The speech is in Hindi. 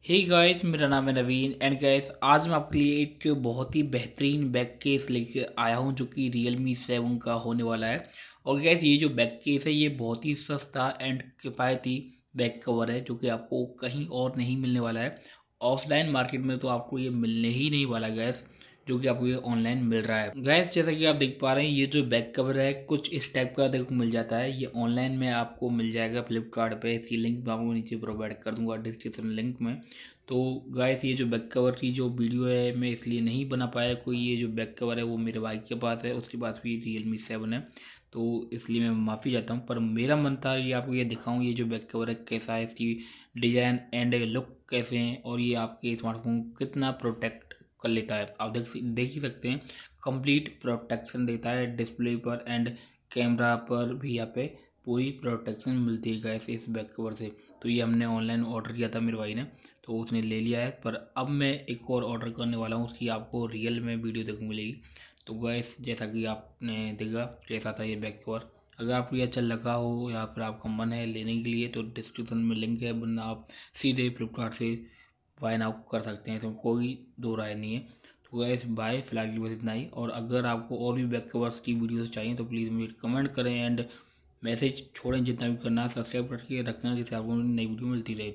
हे गाइस, मेरा नाम है नवीन एंड गाइस आज मैं आपके लिए एक बहुत ही बेहतरीन बैक केस लेके आया हूं जो कि Realme 7 का होने वाला है। और गाइस ये जो बैक केस है ये बहुत ही सस्ता एंड किफ़ायती बैक कवर है जो कि आपको कहीं और नहीं मिलने वाला है। ऑफलाइन मार्केट में तो आपको ये मिलने ही नहीं वाला गैस, जो कि आपको ये ऑनलाइन मिल रहा है। गैस जैसा कि आप देख पा रहे हैं ये जो बैक कवर है कुछ इस टाइप का देखो मिल जाता है। ये ऑनलाइन में आपको मिल जाएगा फ्लिपकार्ट पे। इसी लिंक मैं आपको नीचे प्रोवाइड कर दूंगा डिस्क्रिप्शन लिंक में। तो गाइस ये जो बैक कवर की जो वीडियो है मैं इसलिए नहीं बना पाया कोई। ये जो बैक कवर है वो मेरे भाई के पास है, उसके पास भी Realme 7 है, तो इसलिए मैं माफ़ी चाहता हूँ। पर मेरा मन था ये आपको ये दिखाऊँ ये जो बैक कवर है कैसा है, इसकी डिज़ाइन एंड लुक कैसे हैं और ये आपके स्मार्टफोन को कितना प्रोटेक्ट कर लेता है। आप देख ही सकते हैं कंप्लीट प्रोटेक्शन देता है डिस्प्ले पर एंड कैमरा पर भी यहाँ पे पूरी प्रोटेक्शन मिलती है गाइस इस बैक कवर से। तो ये हमने ऑनलाइन ऑर्डर किया था मेरे भाई ने, तो उसने ले लिया है। पर अब मैं एक और ऑर्डर करने वाला हूँ, उसकी आपको रियल में वीडियो देखने को मिलेगी। तो गैस जैसा कि आपने देखा कैसा था ये बैक कवर, अगर आपको ये अच्छा लगा हो या फिर आपका मन है लेने के लिए तो डिस्क्रिप्शन में लिंक है, वरना आप सीधे फ्लिपकार्ट से बाय नाउ कर सकते हैं, इसमें कोई दो राय नहीं है। तो गैस बाय, फिलहाल की बस इतना ही। और अगर आपको और भी बैक कवर्स की वीडियोस चाहिए तो प्लीज़ मुझे कमेंट करें एंड मैसेज छोड़ें, जितना भी करना है सब्सक्राइब करके रखना जिससे आपको नई वीडियो मिलती रहे।